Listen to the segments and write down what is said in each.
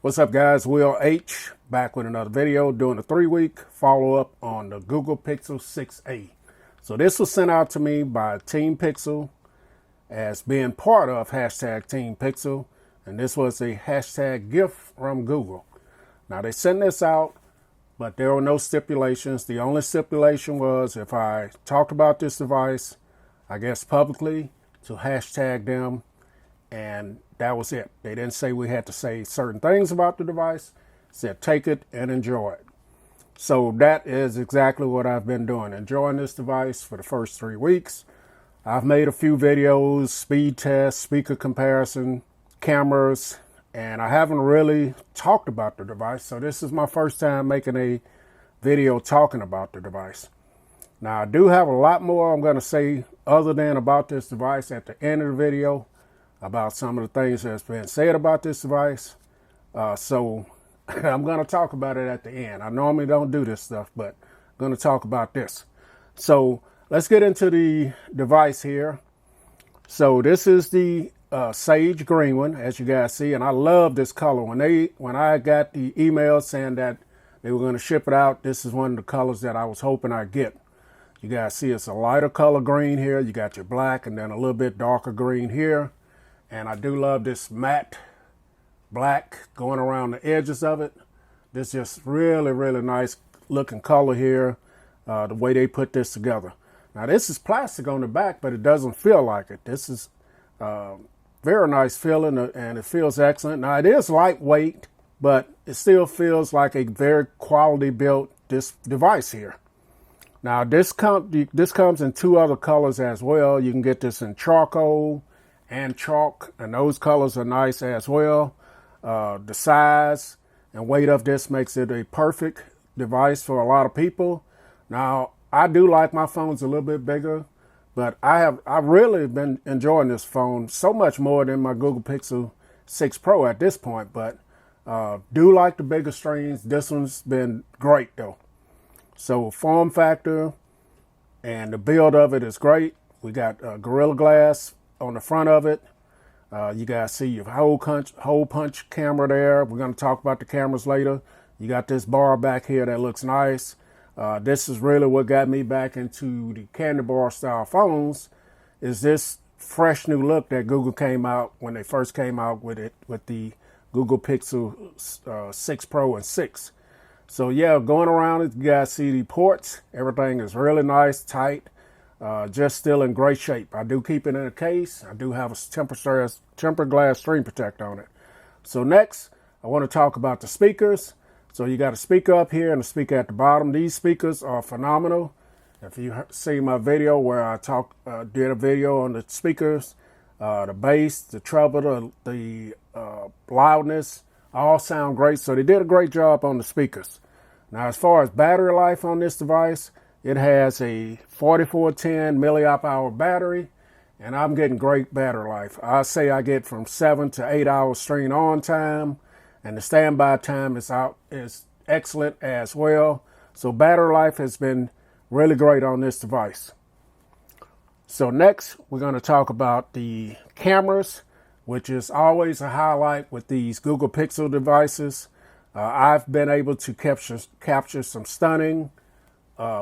What's up, guys? Will H back with another video doing a 3-week follow-up on the Google Pixel 6a. So this was sent out to me by Team Pixel as being part of hashtag Team Pixel, and this was a hashtag gift from Google. Now they sent this out, but there were no stipulations. The only stipulation was if I talked about this device, I guess publicly, to hashtag them, and that was it. They didn't say we had to say certain things about the device. Said take it and enjoy it. So that is exactly what I've been doing, enjoying this device for the first 3 weeks. I've made a few videos, speed tests, speaker comparison, cameras, and I haven't really talked about the device. So this is my first time making a video talking about the device. Now I do have a lot more I'm going to say other than about this device at the end of the video, about some of the things that's been said about this device. So I'm going to talk about it at the end. I normally don't do this stuff, but I'm going to talk about this. So let's get into the device here. So this is the sage green one, as you guys see, and I love this color. When I got the email saying that they were going to ship it out, this is one of the colors that I was hoping I'd get. You guys see it's a lighter color green here. You got your black and then a little bit darker green here. And I do love this matte black going around the edges of it. This just really, really nice looking color here, the way they put this together. Now this is plastic on the back, but it doesn't feel like it. This is very nice feeling, and it feels excellent. Now it is lightweight, but it still feels like a very quality built this device here. Now this comes in 2 other colors as well. You can get this in charcoal and chalk, and those colors are nice as well. The size and weight of this makes it a perfect device for a lot of people. Now I do like my phones a little bit bigger, but I've really been enjoying this phone so much more than my Google Pixel 6 Pro at this point. But do like the bigger screens. This one's been great though. So form factor and the build of it is great. We got Gorilla Glass on the front of it. You guys see your hole punch camera there. We're going to talk about the cameras later. You got this bar back here that looks nice. This is really what got me back into the candy bar style phones, is this fresh new look that Google came out when they first came out with it, with the Google Pixel 6 Pro and 6. So yeah, going around it, you guys see the ports. Everything is really nice, tight. Just still in great shape. I do keep it in a case. I do have a tempered glass screen protector on it. So next, I want to talk about the speakers. So you got a speaker up here and a speaker at the bottom. These speakers are phenomenal. If you see my video where I did a video on the speakers, the bass, the treble, the loudness, all sound great. So they did a great job on the speakers. Now, as far as battery life on this device, it has a 4410 milliamp hour battery, and I'm getting great battery life. I say I get from 7 to 8 hours screen on time, and the standby time is excellent as well. So battery life has been really great on this device. So next, we're going to talk about the cameras, which is always a highlight with these Google Pixel devices. I've been able to capture some stunning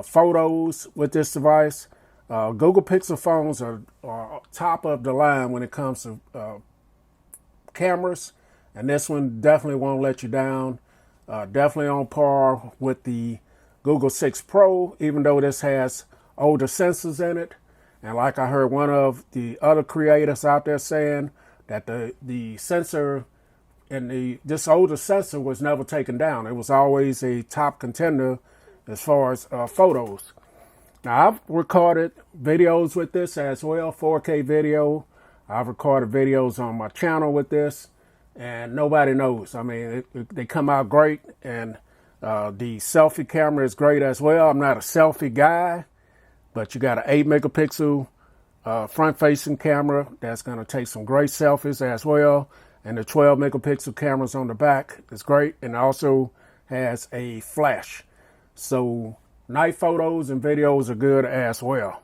photos with this device. Google Pixel phones are top of the line when it comes to cameras, and this one definitely won't let you down. Definitely on par with the Google 6 Pro, even though this has older sensors in it. And like I heard one of the other creators out there saying that the sensor in this older sensor was never taken down. It was always a top contender as far as photos. Now I've recorded videos with this as well, 4K video. I've recorded videos on my channel with this, and nobody knows. I mean, they come out great, and the selfie camera is great as well. I'm not a selfie guy, but you got an 8 megapixel front-facing camera that's going to take some great selfies as well. And the 12 megapixel cameras on the back is great, and also has a flash. So night photos and videos are good as well.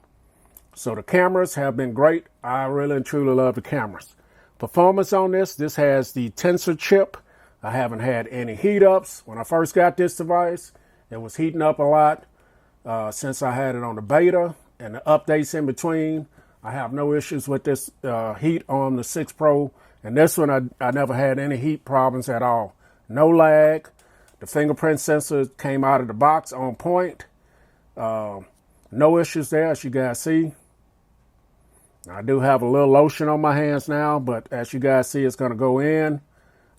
So the cameras have been great. I really and truly love the cameras. Performance on this has the Tensor chip, I haven't had any heat ups. When I first got this device, it was heating up a lot. Since I had it on the beta and the updates in between, I have no issues with this heat on the 6 Pro. And this one, I never had any heat problems at all. No lag. The fingerprint sensor came out of the box on point. No issues there, as you guys see. I do have a little lotion on my hands now, but as you guys see, it's going to go in.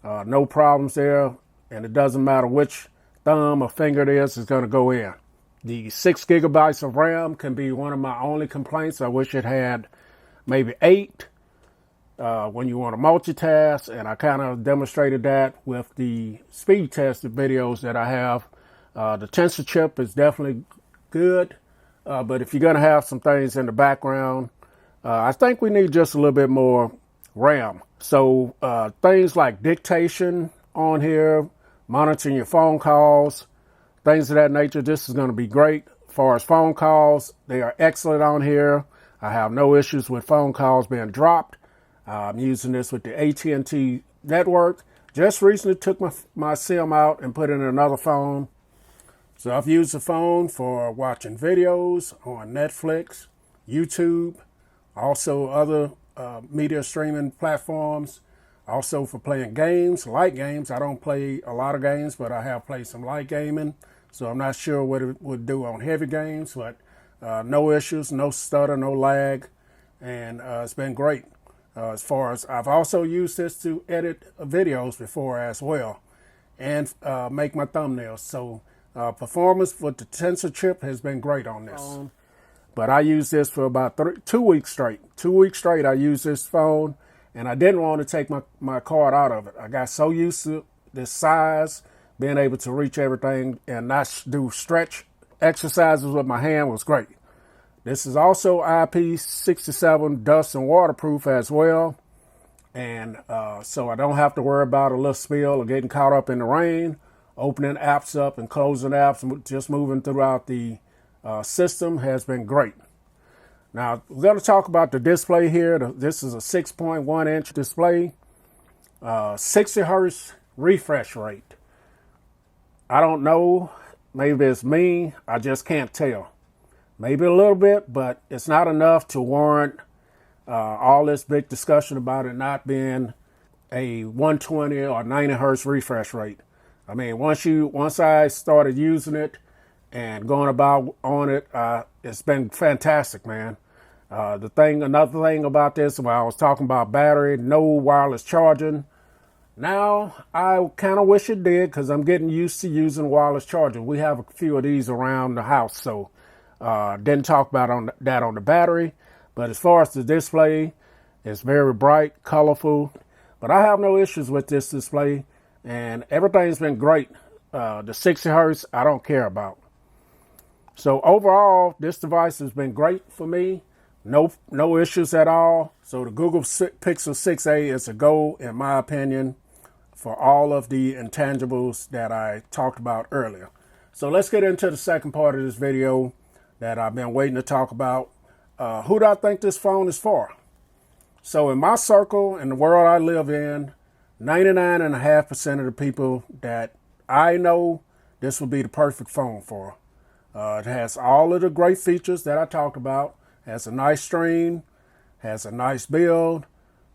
No problems there. And it doesn't matter which thumb or finger it is, it's going to go in. The 6 gigabytes of RAM can be one of my only complaints. I wish it had maybe 8 when you want to multitask, and I kind of demonstrated that with the speed tested videos that I have. The Tensor chip is definitely good, but if you're going to have some things in the background, I think we need just a little bit more RAM. So things like dictation on here, monitoring your phone calls, things of that nature, this is going to be great. As far as phone calls, they are excellent on here. I have no issues with phone calls being dropped. I'm using this with the AT&T network. Just recently took my SIM out and put in another phone. So I've used the phone for watching videos on Netflix, YouTube, also other media streaming platforms, also for playing games, light games. I don't play a lot of games, but I have played some light gaming. So I'm not sure what it would do on heavy games, but no issues, no stutter, no lag, and it's been great. As far as I've also used this to edit videos before as well, and make my thumbnails. So performance with the Tensor chip has been great on this. But I used this for about 2 weeks straight. 2 weeks straight I used this phone, and I didn't want to take my card out of it. I got so used to this size, being able to reach everything and not do stretch exercises with my hand was great. This is also IP67 dust and waterproof as well. And so I don't have to worry about a little spill or getting caught up in the rain, opening apps up and closing apps, just moving throughout the system has been great. Now, we're going to talk about the display here. This is a 6.1 inch display, 60 hertz refresh rate. I don't know. Maybe it's me. I just can't tell. Maybe a little bit, but it's not enough to warrant all this big discussion about it not being a 120 or 90 hertz refresh rate. I mean, once I started using it and going about on it, it's been fantastic, man. Another thing about this, while I was talking about battery, no wireless charging. Now, I kind of wish it did because I'm getting used to using wireless charging. We have a few of these around the house, so didn't talk about that on the battery. But as far as the display, it's very bright, colorful. But I have no issues with this display, and everything's been great. The 60 hertz, I don't care about. So overall, this device has been great for me. No issues at all. So the Google Pixel 6a is a go, in my opinion, for all of the intangibles that I talked about earlier. So let's get into the second part of this video that I've been waiting to talk about. Who do I think this phone is for? So in my circle, in the world I live in, 99.5% of the people that I know, this will be the perfect phone for. It has all of the great features that I talked about. Has a nice screen, has a nice build,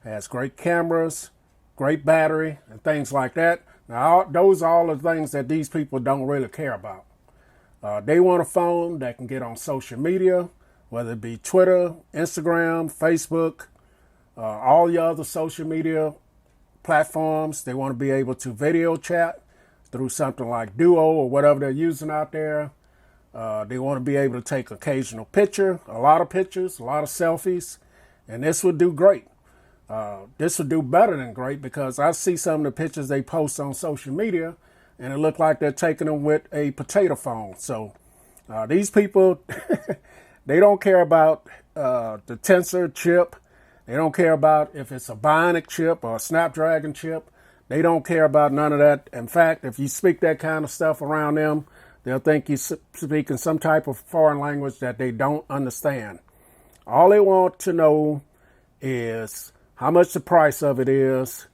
has great cameras, great battery, and things like that. Now, those are all the things that these people don't really care about. They want a phone that can get on social media, whether it be Twitter, Instagram, Facebook, all the other social media platforms. They want to be able to video chat through something like Duo or whatever they're using out there. They want to be able to take occasional picture, a lot of pictures, a lot of selfies, and this would do great. This would do better than great because I see some of the pictures they post on social media and it look like they're taking them with a potato phone. So these people, they don't care about the Tensor chip. They don't care about if it's a Bionic chip or a Snapdragon chip. They don't care about none of that. In fact, if you speak that kind of stuff around them, they'll think you're speaking some type of foreign language that they don't understand. All they want to know is how much the price of it is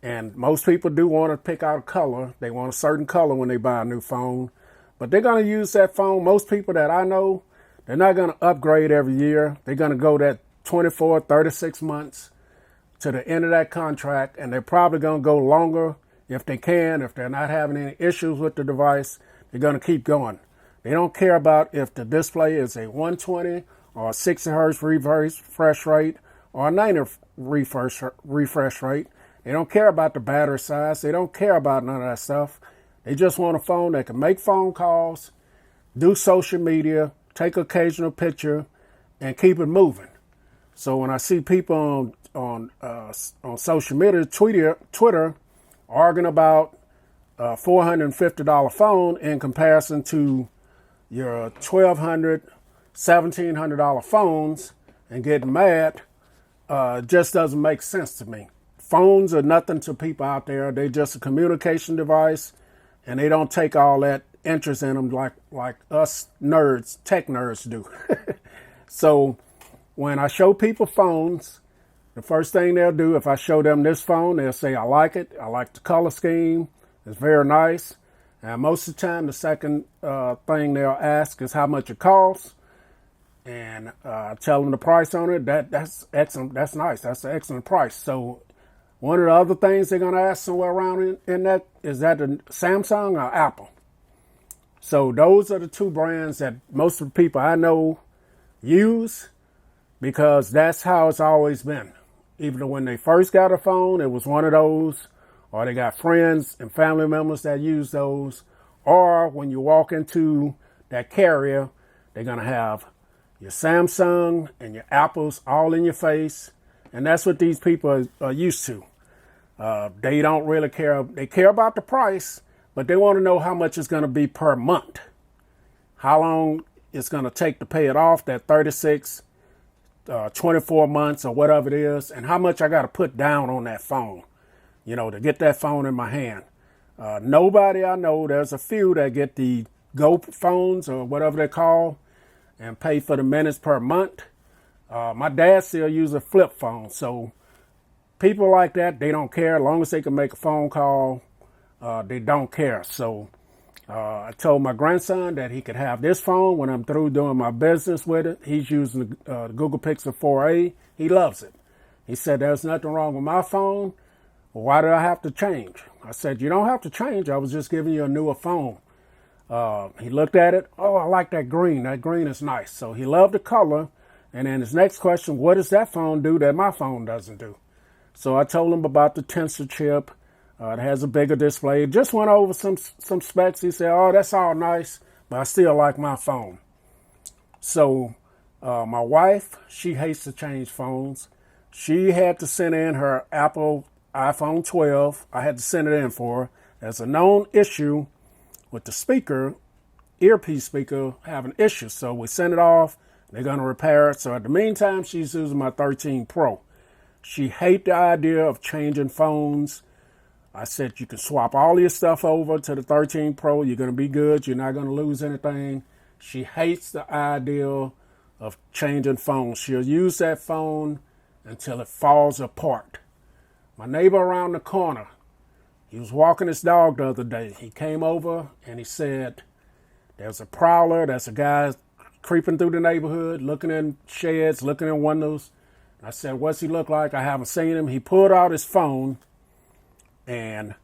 And most people do want to pick out a color. They want a certain color when they buy a new phone. But they're going to use that phone. Most people that I know, they're not going to upgrade every year. They're going to go that 24, 36 months to the end of that contract. And they're probably going to go longer if they can. If they're not having any issues with the device, they're going to keep going. They don't care about if the display is a 120 or a 60 hertz refresh rate or a 90 refresh rate. They don't care about the battery size. They don't care about none of that stuff. They just want a phone that can make phone calls, do social media, take occasional picture, and keep it moving. So when I see people on social media, Twitter, arguing about a $450 phone in comparison to your $1,200, $1,700 phones and getting mad, just doesn't make sense to me. Phones are nothing to people out there. They're just a communication device, and they don't take all that interest in them like us nerds, tech nerds do. So when I show people phones, the first thing they'll do, if I show them this phone, they'll say, I like it. I like the color scheme. It's very nice. And most of the time, the second thing they'll ask is how much it costs. And I tell them the price on it. That's excellent. That's nice. That's an excellent price. So one of the other things they're going to ask somewhere around in that is that the Samsung or Apple. So those are the two brands that most of the people I know use because that's how it's always been. Even when they first got a phone, it was one of those, or they got friends and family members that use those, or when you walk into that carrier, they're going to have your Samsung and your Apples all in your face, and that's what these people are used to. They don't really care. They care about the price, but they want to know how much it's going to be per month, how long it's going to take to pay it off, that 36, 24 months or whatever it is, and how much I got to put down on that phone, to get that phone in my hand. Nobody I know, there's a few that get the Go phones or whatever they call and pay for the minutes per month. My dad still uses a flip phone, so people like that, they don't care. As long as they can make a phone call, they don't care. So I told my grandson that he could have this phone when I'm through doing my business with it. He's using the Google Pixel 4a. He loves it. He said, there's nothing wrong with my phone. Well, why do I have to change? I said, you don't have to change. I was just giving you a newer phone. He looked at it. Oh, I like that green. That green is nice. So he loved the color. And then his next question, what does that phone do that my phone doesn't do? So I told him about the Tensor chip. It has a bigger display. Just went over some specs. He said, oh, that's all nice, but I still like my phone. So my wife, she hates to change phones. She had to send in her Apple iPhone 12. I had to send it in for her. There's a known issue with the speaker, earpiece speaker, having issues. So we sent it off. They're going to repair it. So at the meantime, she's using my 13 Pro. She hates the idea of changing phones. I said, you can swap all your stuff over to the 13 Pro. You're going to be good. You're not going to lose anything. She hates the idea of changing phones. She'll use that phone until it falls apart. My neighbor around the corner, he was walking his dog the other day. He came over and he said, there's a prowler. There's a guy creeping through the neighborhood, looking in sheds, looking in windows. I said, what's he look like? I haven't seen him. He pulled out his phone and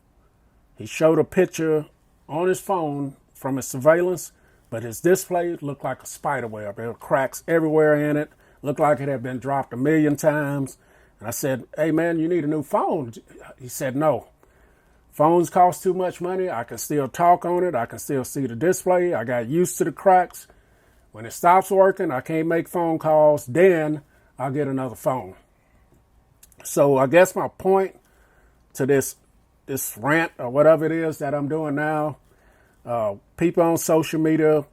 he showed a picture on his phone from his surveillance, but his display looked like a spider web. There were cracks everywhere in it. Looked like it had been dropped 1,000,000 times. And I said, hey, man, you need a new phone. He said, no. Phones cost too much money. I can still talk on it. I can still see the display. I got used to the cracks. When it stops working, I can't make phone calls. Then I'll get another phone. So I guess my point to this rant or whatever it is that I'm doing now, people on social media,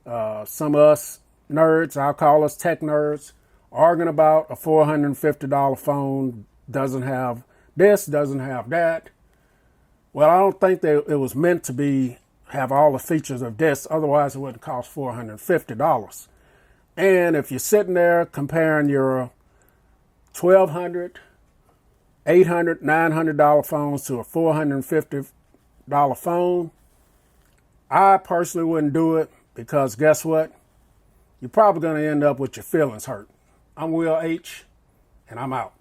some of us nerds, I'll call us tech nerds, arguing about a $450 phone, doesn't have this, doesn't have that. Well, I don't think that it was meant to have all the features of this, otherwise it wouldn't cost $450. And if you're sitting there comparing your $1,200 $800, $900 phones to a $450 phone. I personally wouldn't do it because guess what? You're probably going to end up with your feelings hurt. I'm Will H, and I'm out.